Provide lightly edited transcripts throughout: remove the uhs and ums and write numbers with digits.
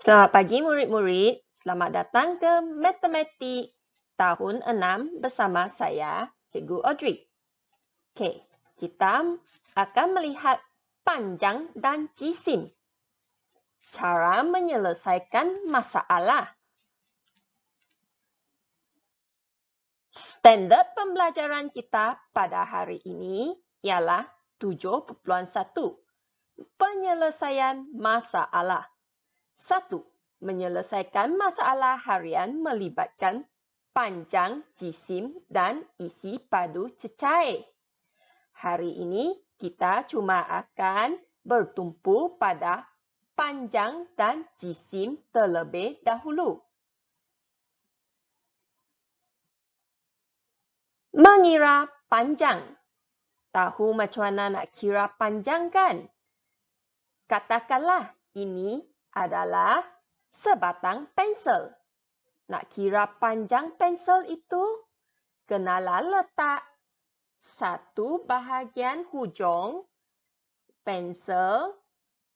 Selamat pagi murid-murid. Selamat datang ke Matematik tahun 6 bersama saya, Cikgu Audrey. Okey, kita akan melihat panjang dan jisim. Cara menyelesaikan masalah. Standard pembelajaran kita pada hari ini ialah 7.1. Penyelesaian masalah. 1. Menyelesaikan masalah harian melibatkan panjang, jisim dan isi padu cecair. Hari ini kita cuma akan bertumpu pada panjang dan jisim terlebih dahulu. Mengira panjang. Tahu macam mana nak kira panjang kan? Katakanlah ini adalah sebatang pensel. Nak kira panjang pensel itu, kenalah letak satu bahagian hujung pensel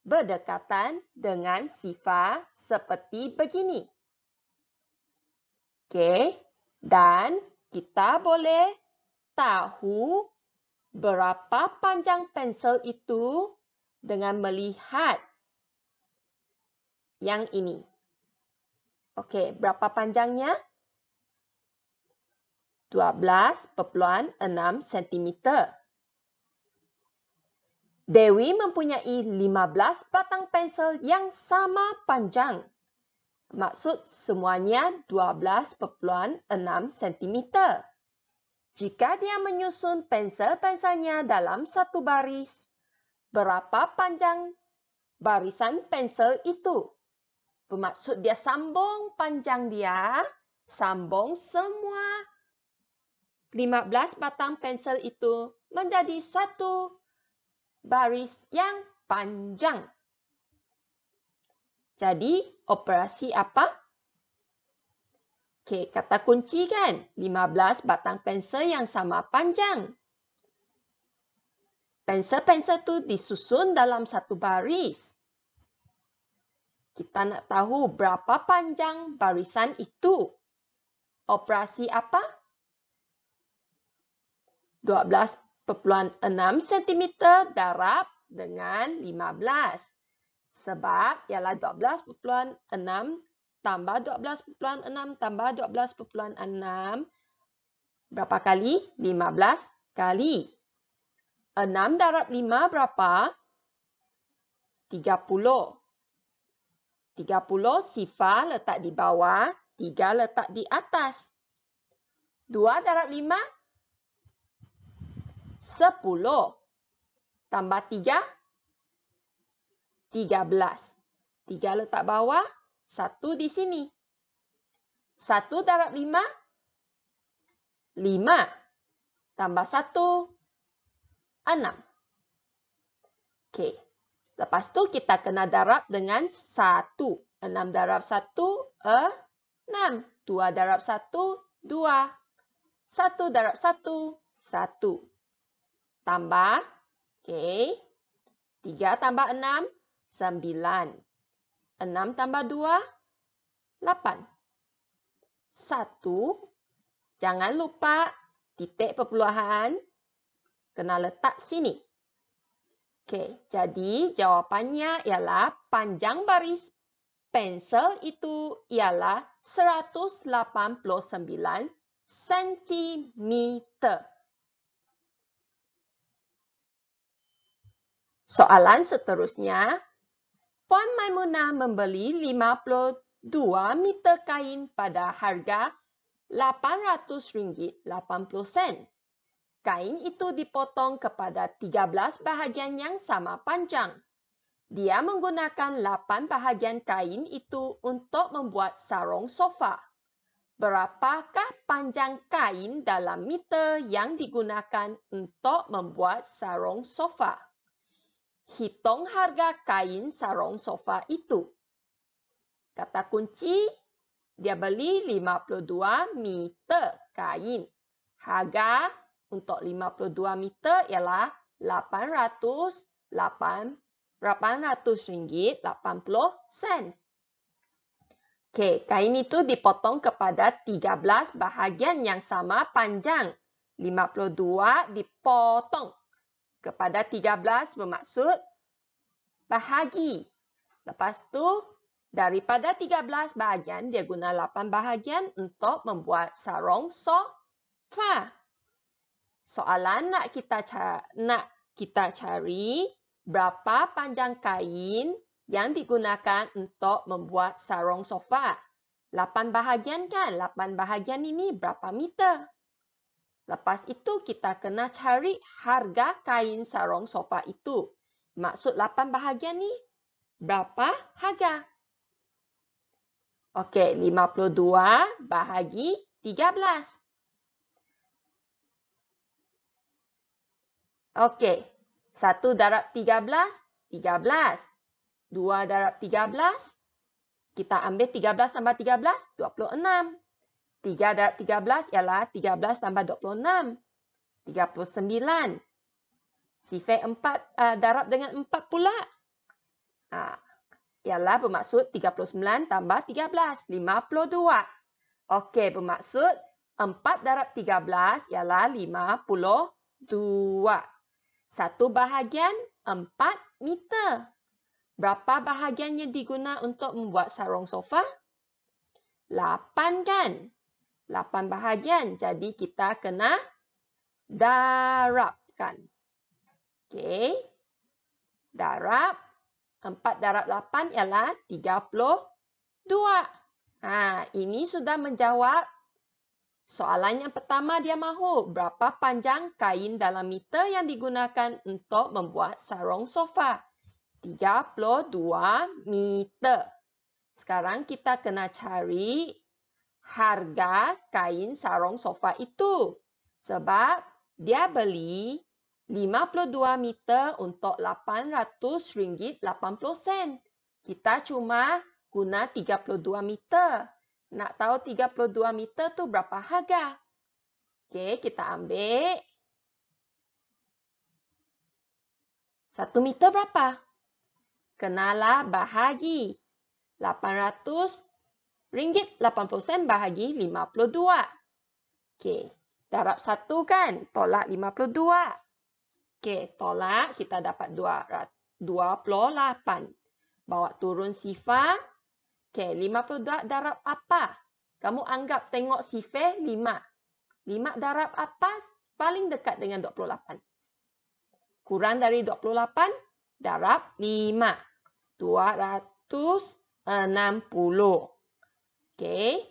berdekatan dengan sifar seperti begini. Okey, dan kita boleh tahu berapa panjang pensel itu dengan melihat yang ini. Okey, berapa panjangnya? 12.6 cm. Dewi mempunyai 15 batang pensel yang sama panjang. Maksud semuanya 12.6 cm. Jika dia menyusun pensel-penselnya dalam satu baris, berapa panjang barisan pensel itu? Bermaksud dia sambung panjang dia, sambung semua 15 batang pensel itu menjadi satu baris yang panjang. Jadi, operasi apa? Okey, kata kunci kan? 15 batang pensel yang sama panjang. Pensel-pensel itu disusun dalam satu baris. Kita nak tahu berapa panjang barisan itu. Operasi apa? 12.6 cm darab dengan 15. Sebab ialah 12.6 tambah 12.6 tambah 12.6. Berapa kali? 15 kali. 6 darab 5 berapa? 30. 30 sifar letak di bawah, 3 letak di atas. 2 darab 5? 10. Tambah 3? 13. 3 letak bawah, 1 di sini. 1 darab 5? 5. Tambah 1? 6. Okey. Lepas tu kita kena darab dengan 1. 6 darab 1, 6. 2 darab 1, 2. 1 darab 1, 1. Tambah. Okey. 3 tambah 6, 9. 6 tambah 2, 8. 1. Jangan lupa titik perpuluhan kena letak sini. Okey, jadi jawapannya ialah panjang baris pensel itu ialah 189 cm. Soalan seterusnya, Puan Maimunah membeli 52 meter kain pada harga RM800.80. Kain itu dipotong kepada 13 bahagian yang sama panjang. Dia menggunakan 8 bahagian kain itu untuk membuat sarung sofa. Berapakah panjang kain dalam meter yang digunakan untuk membuat sarung sofa? Hitung harga kain sarung sofa itu. Kata kunci, dia beli 52 meter kain. Harga untuk 52 meter ialah RM800.80. Okey, kain itu dipotong kepada 13 bahagian yang sama panjang. 52 dipotong kepada 13 bermaksud bahagi. Lepas tu, daripada 13 bahagian, dia guna 8 bahagian untuk membuat sarung sofa. Soalan nak kita cari berapa panjang kain yang digunakan untuk membuat sarung sofa. 8 bahagian kan? 8 bahagian ini berapa meter? Lepas itu kita kena cari harga kain sarung sofa itu. Maksud 8 bahagian ni berapa harga? Okey, 52 bahagi 13. Okey, 1 darab 13, 13. 2 darab 13, kita ambil 13 tambah 13, 26. 3 darab 13 ialah 13 tambah 26, 39. Sifar 4 darab dengan 4 pula. Ialah bermaksud 39 tambah 13, 52. Okey, bermaksud 4 darab 13 ialah 52. Satu bahagian 4 meter. Berapa bahagian yang diguna untuk membuat sarung sofa? 8 kan? 8 bahagian. Jadi kita kena darabkan. Okey. Darab. 4 darab 8 ialah 32. Ini sudah menjawab soalan yang pertama dia mahu. Berapa panjang kain dalam meter yang digunakan untuk membuat sarung sofa? 32 meter. Sekarang kita kena cari harga kain sarung sofa itu. Sebab dia beli 52 meter untuk RM800.80. Kita cuma guna 32 meter. Nak tahu 32 meter tu berapa harga? Okey, kita ambil. 1 meter berapa? Kenalah bahagi. RM800.80 bahagi 52. Okey, darab 1 kan? Tolak 52. Okey, tolak kita dapat 28. Bawa turun sifar. Okey, 52 darab apa? Kamu anggap tengok sifar 5. 5 darab apa? Paling dekat dengan 28. Kurang dari 28 darab 5. 260. Okey.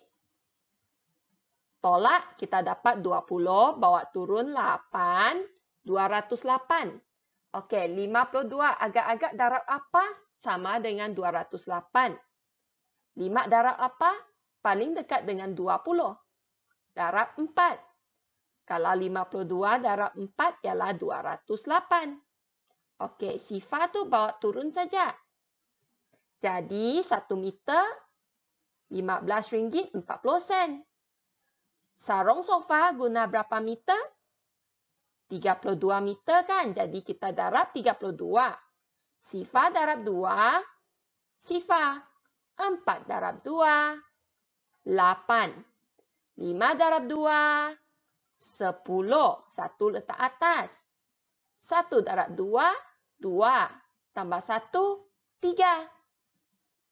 Tolak kita dapat 20. Bawa turun 8. 208. Okey, 52 agak-agak darab apa? Sama dengan 208. 5 darab apa? Paling dekat dengan 20. Darab 4. Kalau 52 darab 4 ialah 208. Okey, sifar tu bawa turun saja. Jadi 1 meter RM15.40. Sarung sofa guna berapa meter? 32 meter kan? Jadi kita darab 32. Sifar darab 2. Sifar. 4 darab 2. 8. 5 darab 2. 10. 1 letak atas. 1 darab 2. 2. Tambah 1. 3.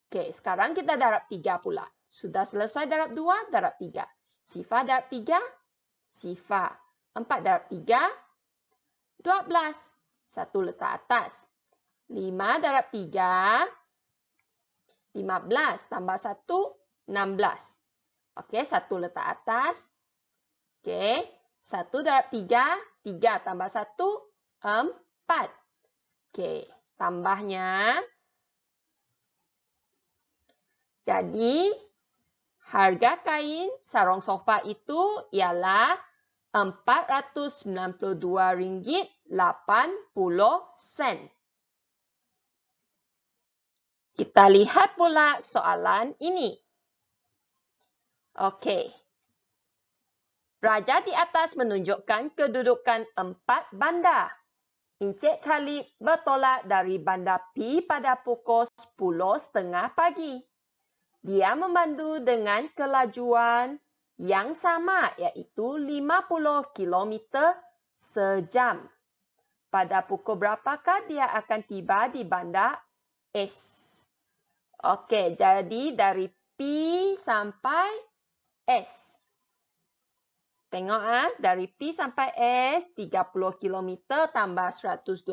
Okey, sekarang kita darab 3 pula. Sudah selesai darab 2, darab 3. Sifar darab 3. Sifar. 4 darab 3. 12. 1 letak atas. 5 darab 3. 15. Tambah 1. 16. Okey, 1 letak atas. Okey. 1 darab 3. 3 tambah 1. 4. Okey, tambahnya. Jadi, harga kain sarung sofa itu ialah RM492.80. Kita lihat pula soalan ini. Okey. Raja di atas menunjukkan kedudukan 4 bandar. Encik Khalid bertolak dari bandar P pada pukul 10.30 pagi. Dia memandu dengan kelajuan yang sama, iaitu 50 km sejam. Pada pukul berapakah dia akan tiba di bandar S? Okey, jadi dari P sampai S. Tengok dari P sampai S, 30 km tambah 120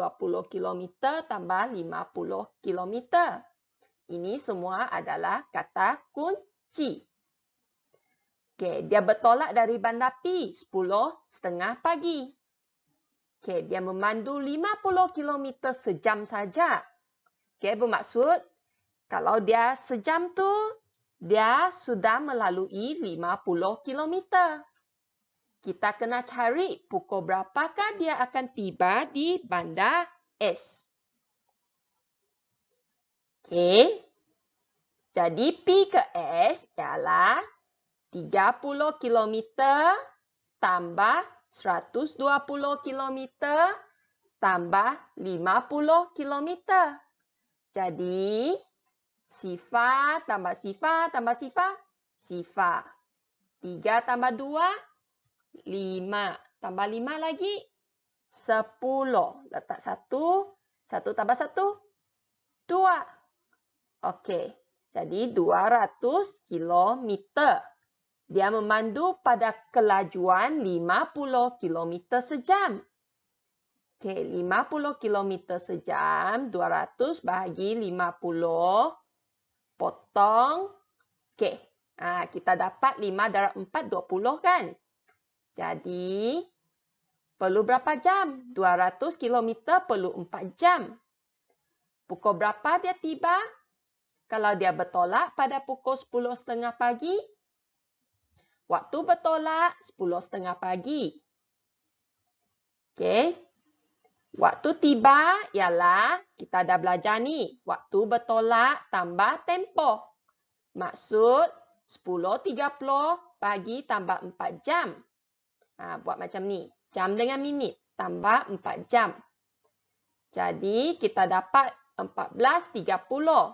km tambah 50 km. Ini semua adalah kata kunci. Okey, dia bertolak dari bandar P 10:30 pagi. Okey, dia memandu 50 km sejam saja. Okey, bermaksud kalau dia sejam tu, dia sudah melalui 50 km. Kita kena cari pukul berapakah dia akan tiba di bandar S. Okey. Jadi P ke S ialah 30 km tambah 120 km tambah 50 km. Jadi, sifar tambah sifar tambah sifar, sifar. 3 tambah 2, 5. Tambah 5 lagi, 10. Letak 1. 1 tambah 1, 2. Okey. Jadi 200 km. Dia memandu pada kelajuan 50 km sejam. Okey, 50 km sejam, 200 bahagi 50, potong. Okey, kita dapat 5 darab 4, 20 kan? Jadi, perlu berapa jam? 200 km perlu 4 jam. Pukul berapa dia tiba? Kalau dia bertolak pada pukul 10:30 pagi, waktu bertolak 10:30 pagi. Okey. Waktu tiba ialah, kita dah belajar ni, waktu bertolak tambah tempoh. Maksud 10:30 pagi tambah 4 jam. Buat macam ni. Jam dengan minit tambah 4 jam. Jadi, kita dapat 14:30.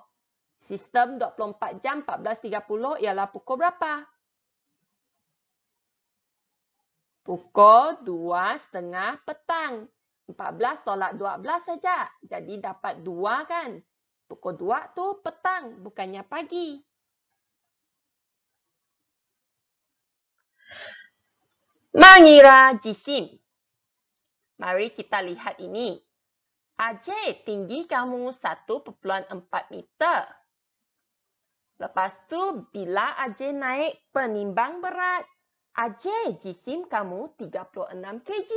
Sistem 24 jam 14:30 ialah pukul berapa? Pukul 2:30 petang. 14 tolak 12 saja. Jadi dapat 2 kan? Pukul 2 tu petang, bukannya pagi. Mengira jisim. Mari kita lihat ini. Ajay, tinggi kamu 1.4 meter. Lepas tu, bila Ajay naik penimbang berat, Ajay, jisim kamu 36 kg.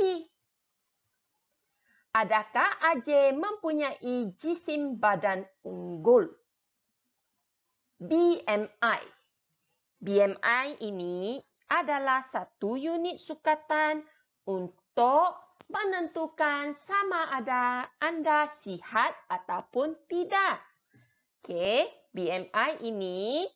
Adakah Ajay mempunyai jisim badan unggul? BMI. BMI ini adalah satu unit sukatan untuk menentukan sama ada anda sihat ataupun tidak. Okey, BMI ini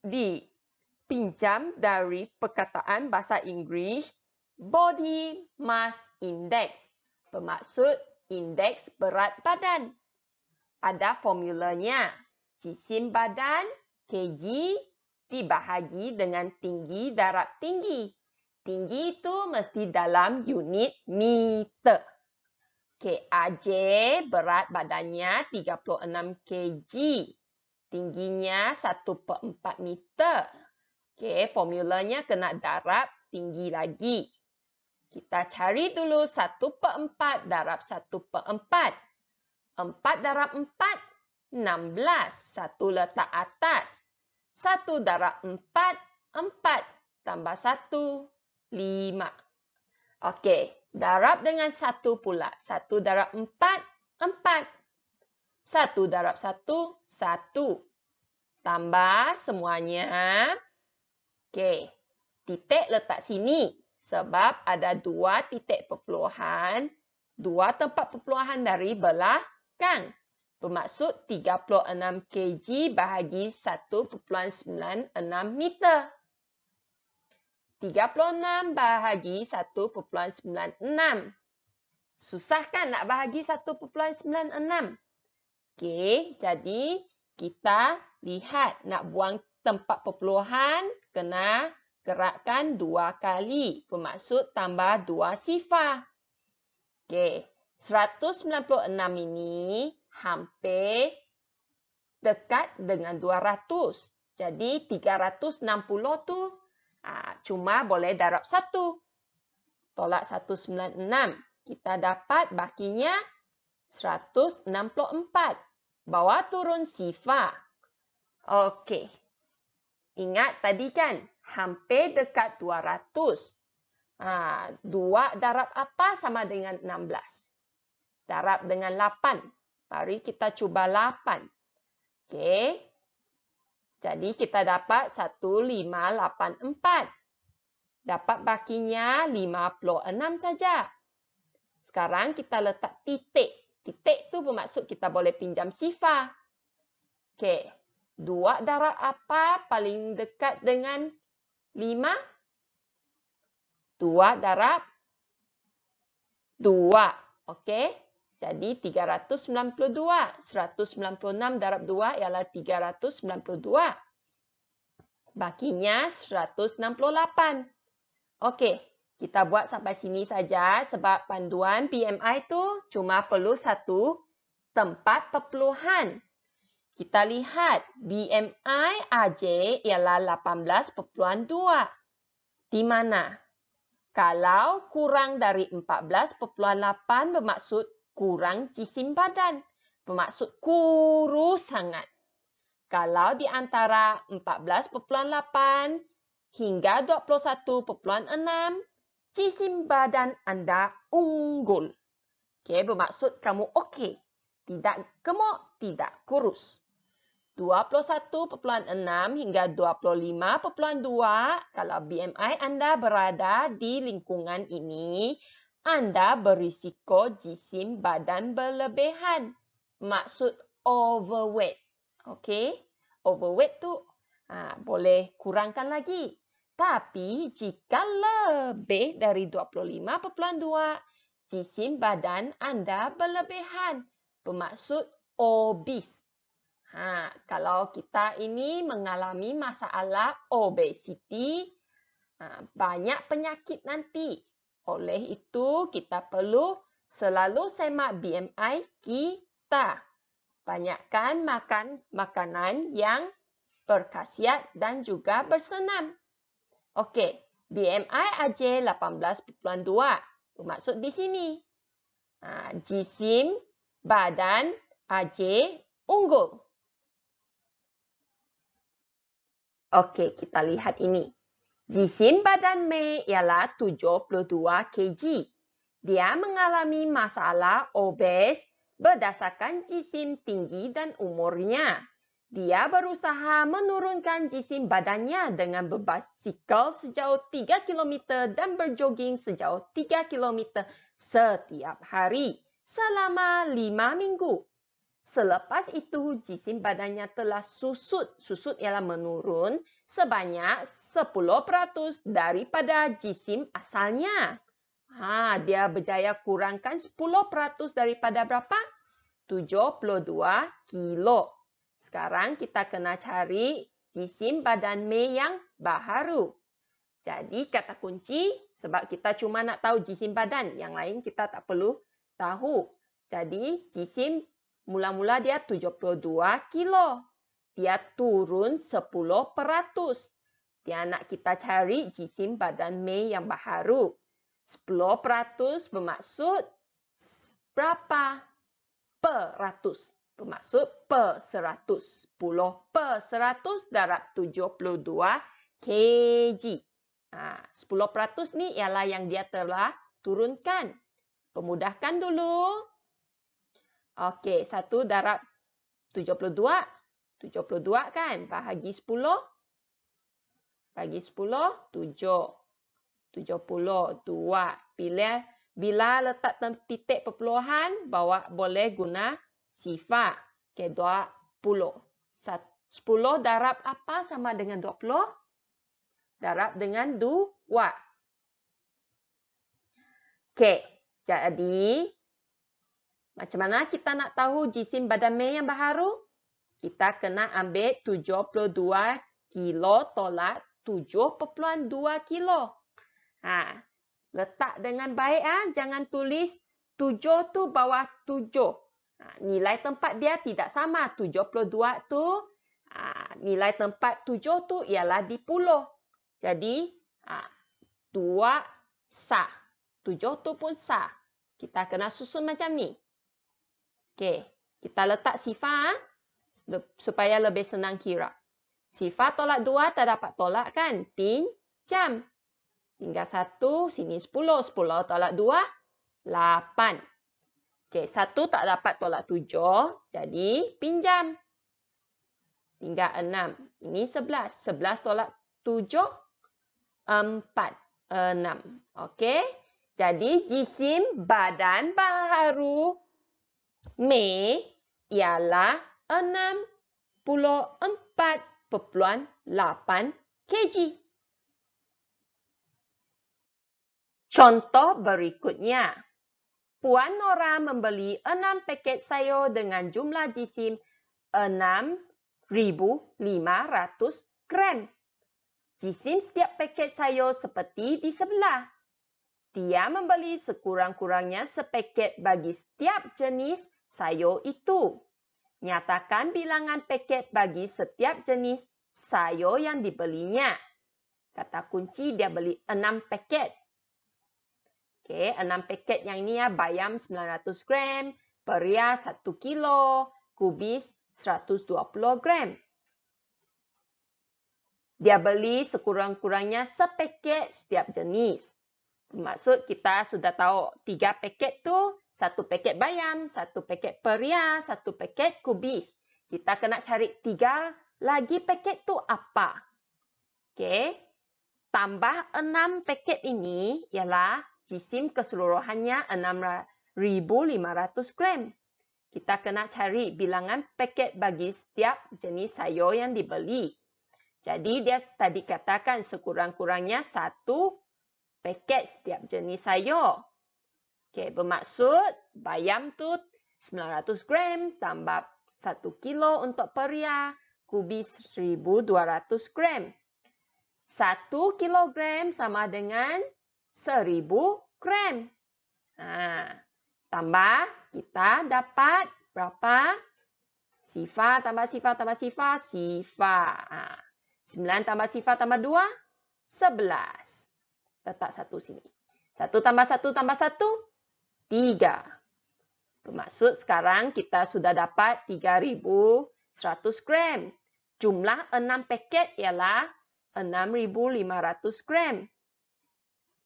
dipinjam dari perkataan bahasa Inggeris Body Mass Index. Bermaksud indeks berat badan. Ada formulanya. Jisim badan kg dibahagi dengan tinggi darab tinggi. Tinggi itu mesti dalam unit meter. Okey, Ajay berat badannya 36 kg. Tingginya 1/4 meter. Okey, formulanya kena darab tinggi lagi. Kita cari dulu 1/4 darab 1/4. 4 darab 4, 16. 1 letak atas. 1 darab 4, 4. Tambah 1, 5. Okey, darab dengan 1 pula. 1 darab 4, 4. 1 darab 1, 1. Tambah semuanya. Okey, titik letak sini. Sebab ada 2 titik perpuluhan, 2 tempat perpuluhan dari belakang. Bermaksud 36 kg bahagi 1.96 meter. 36 bahagi 1.96. Susah kan nak bahagi 1.96? Okey, jadi kita lihat nak buang tempat perpuluhan, kena gerakkan 2 kali. Bermaksud tambah 2 sifar. Okey, 196 ini hampir dekat dengan 200. Jadi 360 tu cuma boleh darab 1. Tolak 196. Kita dapat bakinya 164. Bawa turun sifar. Okey. Ingat tadi kan, hampir dekat 200. 2 darab apa sama dengan 16? Darab dengan 8. Mari kita cuba 8. Okey. Jadi kita dapat 1584. Dapat bakinya 56 saja. Sekarang kita letak titik. Titik tu bermaksud kita boleh pinjam sifar. Okey. 2 darab apa paling dekat dengan 5? 2 darab 2. Okey. Jadi 392. 196 darab 2 ialah 392. Bakinya 168. Okey. Kita buat sampai sini saja sebab panduan BMI tu cuma perlu satu tempat perpuluhan. Kita lihat BMI AJ ialah 18.2. Di mana? Kalau kurang dari 14.8 bermaksud kurang jisim badan. Bermaksud kurus sangat. Kalau di antara 14.8 hingga 21.6, jisim badan anda unggul. Okey, bermaksud kamu okey. Tidak gemuk, tidak kurus. 21.6 hingga 25.2, kalau BMI anda berada di lingkungan ini, anda berisiko jisim badan berlebihan. Maksud overweight. Okey? Overweight tu boleh kurangkan lagi. Tapi jika lebih dari 25.2, jisim badan anda berlebihan. Bermaksud obese. Kalau kita ini mengalami masalah obesity, banyak penyakit nanti. Oleh itu, kita perlu selalu semak BMI kita. Banyakkan makan makanan yang berkhasiat dan juga bersenam. Okey, BMI AJ 18.2. Bermaksud di sini, jisim badan AJ unggul. Okey, kita lihat ini. Jisim badan Mei ialah 72 kg. Dia mengalami masalah obes berdasarkan jisim tinggi dan umurnya. Dia berusaha menurunkan jisim badannya dengan berbasikal sejauh 3 km dan berjoging sejauh 3 km setiap hari selama 5 minggu. Selepas itu, jisim badannya telah susut. Susut ialah menurun sebanyak 10% daripada jisim asalnya. Dia berjaya kurangkan 10% daripada berapa? 72 kilo. Sekarang kita kena cari jisim badan Mei yang baharu. Jadi kata kunci, sebab kita cuma nak tahu jisim badan, yang lain kita tak perlu tahu. Jadi jisim mula-mula dia 72 kilo. Dia turun 10%. Dia nak kita cari jisim badan Mei yang baharu. 10% bermaksud berapa? Per ratus. Bermaksud per 100. 10 per 100 darab 72 kg. 10% ni ialah yang dia telah turunkan. Pemudahkan dulu. Okey, 1 darab 72. 72 kan? Bahagi 10. Bagi 10, 7. 72. Bila letak titik perpuluhan, boleh guna sifar. Okey, 20. 10 darab apa sama dengan 20? Darab dengan 2. Okey, jadi macam mana kita nak tahu jisim badan Mei yang baharu? kita kena ambil 72 kilo tolak 7,2 kilo. Letak dengan baik. Jangan tulis 7 tu bawah 7. Nilai tempat dia tidak sama. 72 tu, nilai tempat 7 tu ialah di puluh. Jadi, 2 sah. 7 tu pun sah. Kita kena susun macam ni. Okey, kita letak sifar supaya lebih senang kira. Sifar tolak 2 tak dapat tolak kan? Pinjam. Tinggal 1, sini 10. 10 tolak 2, 8. Okey, 1 tak dapat tolak 7, jadi pinjam. Tinggal 6. Ini 11. 11 tolak 7, 4. 6. Okey, jadi jisim badan baharu Mei ialah 64,8 kg. Contoh berikutnya. Puan Nora membeli 6 paket sayur dengan jumlah jisim 6,500 gram. Jisim setiap paket sayur seperti di sebelah. Dia membeli sekurang-kurangnya sepaket bagi setiap jenis sayur itu. Nyatakan bilangan paket bagi setiap jenis sayur yang dibelinya. Kata kunci dia beli 6 paket. Okey, 6 paket yang ini bayam 900 gram, peria 1 kilo, kubis 120 gram. Dia beli sekurang-kurangnya sepaket setiap jenis. Maksud kita sudah tahu 3 paket tu, 1 paket bayam, 1 paket peria, 1 paket kubis. Kita kena cari 3 lagi paket tu apa? Okey. Tambah 6 paket ini ialah jisim keseluruhannya 6,500 gram. Kita kena cari bilangan paket bagi setiap jenis sayur yang dibeli. Jadi dia tadi katakan sekurang-kurangnya 1 paket setiap jenis sayur. Okey, bermaksud bayam tu 900 gram tambah 1 kilo untuk peria, kubis 1,200 gram. 1 kilogram sama dengan 1,000 gram. Tambah, kita dapat berapa? Sifar tambah sifar tambah sifar, sifar. 9 tambah sifar tambah 2, 11. Letak 1 sini. 1 tambah 1 tambah 1, 3. Bermaksud sekarang kita sudah dapat 3,100 gram. Jumlah 6 paket ialah 6,500 gram.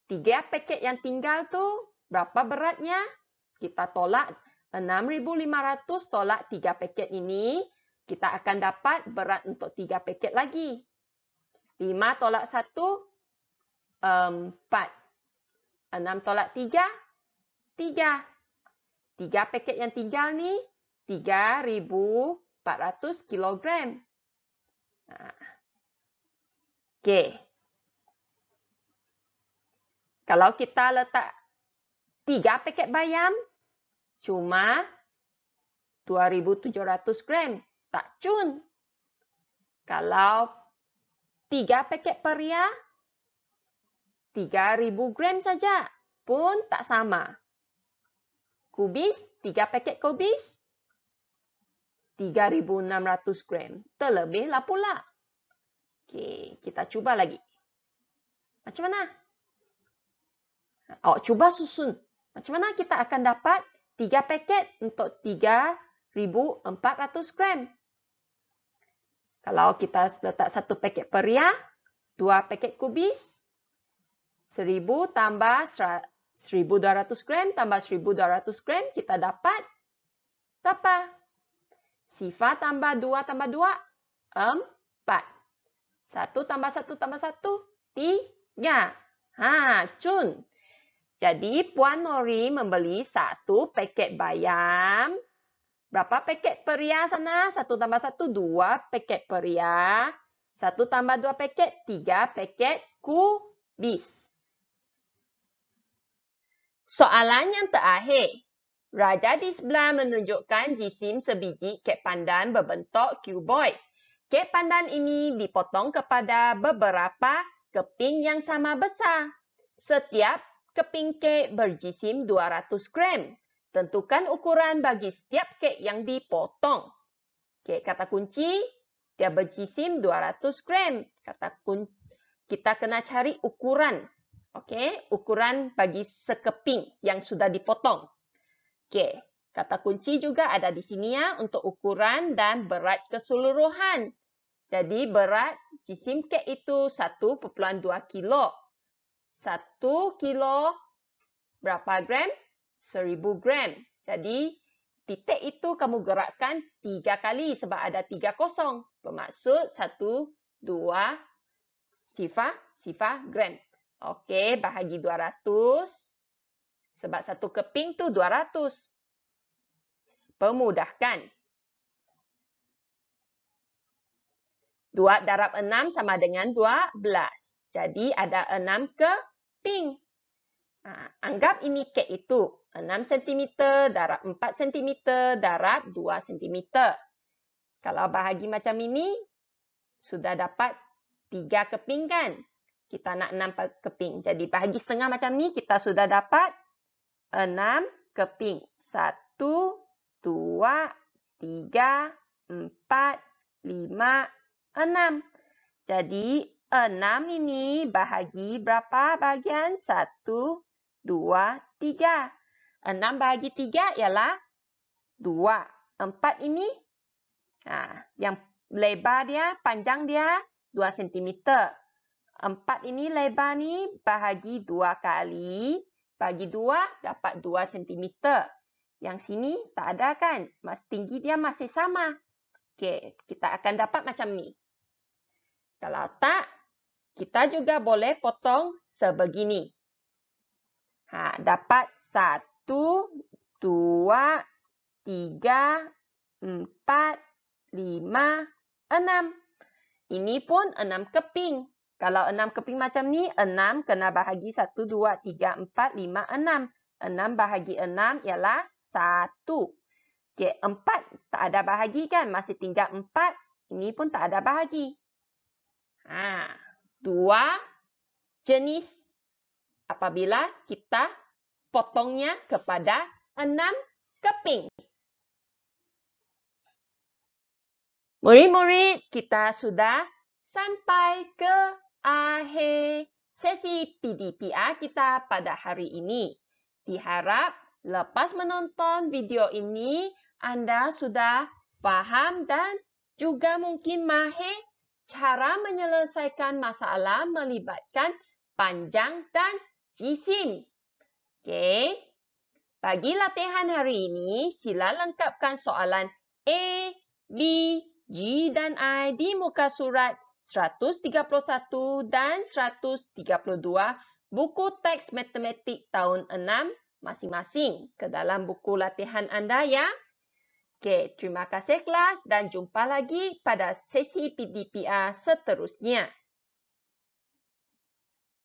3 paket yang tinggal tu berapa beratnya? Kita tolak 6,500 tolak 3 paket ini. Kita akan dapat berat untuk 3 paket lagi. 5 tolak 1, 4. 6 tolak 3, 3. 3 paket yang tinggal ni 3,400 kilogram. Okey. Kalau kita letak 3 paket bayam, cuma 2,700 gram. Tak cun. Kalau 3 paket peria, 3,000 gram saja. Pun tak sama. Kubis, 3 paket kubis, 3,600 gram. Terlebihlah pula. Okey, kita cuba lagi. Macam mana? Cuba susun. Macam mana kita akan dapat 3 paket untuk 3,400 gram? Kalau kita letak 1 paket peria, 2 paket kubis, 1,000 tambah 1,200 gram tambah 1,200 gram, kita dapat berapa? Sifar tambah 2 tambah 2, 4. 1 tambah 1 tambah 1, 3. Cun. Jadi, Puan Nori membeli 1 paket bayam. Berapa paket peria sana? 1 tambah 1, 2 paket peria. 1 tambah 2 paket, 3 paket kubis. Soalan yang terakhir. Raja di sebelah menunjukkan jisim sebiji kek pandan berbentuk cuboid. Kek pandan ini dipotong kepada beberapa keping yang sama besar. Setiap keping kek berjisim 200 gram. Tentukan ukuran bagi setiap kek yang dipotong. Okey, kata kunci, dia berjisim 200 gram. Kita kena cari ukuran. Okey, ukuran bagi sekeping yang sudah dipotong. Okey, kata kunci juga ada di sini ya untuk ukuran dan berat keseluruhan. Jadi berat jisim kek itu 1.2 kilo. 1 kilo berapa gram? 1000 gram. Jadi titik itu kamu gerakkan 3 kali sebab ada 3 kosong. Bermaksud 1, 2, sifar gram. Okey, bahagi 200. Sebab satu keping tu 200. Pemudahkan. 2 darab 6 sama dengan 12. Jadi ada 6 keping. Anggap ini kek itu. 6 cm darab 4 cm darab 2 cm. Kalau bahagi macam ini, sudah dapat 3 keping kan? Kita nak 6 keping. Jadi bahagi setengah macam ni, kita sudah dapat 6 keping. 1, 2, 3, 4, 5, 6. Jadi 6 ini bahagi berapa bahagian? 1, 2, 3. 6 bahagi 3 ialah 2. 4 ini, yang lebar dia, panjang dia 2 cm. 4 ini lebar ni bahagi 2 kali. Bagi 2 dapat 2 cm. Yang sini tak ada kan? Tinggi dia masih sama. Okey, kita akan dapat macam ni. Kalau tak, kita juga boleh potong sebegini. Dapat 1, 2, 3, 4, 5, 6. Ini pun 6 keping. Kalau 6 keping macam ni, 6 kena bahagi 1, 2, 3, 4, 5, 6. 6 bahagi 6 ialah 1. Okey, 4 tak ada bahagi kan? Masih tinggal 4. Ini pun tak ada bahagi. 2 jenis apabila kita potongnya kepada 6 keping. Murid-murid, kita sudah sampai ke akhir sesi PDPR kita pada hari ini. Diharap lepas menonton video ini, anda sudah faham dan juga mungkin mahir cara menyelesaikan masalah melibatkan panjang dan jisim. Okey. Bagi latihan hari ini, sila lengkapkan soalan A, B, G dan I di muka surat 131 dan 132 buku teks matematik tahun 6 masing-masing ke dalam buku latihan anda ya. Okey, terima kasih kelas dan jumpa lagi pada sesi PDPR seterusnya.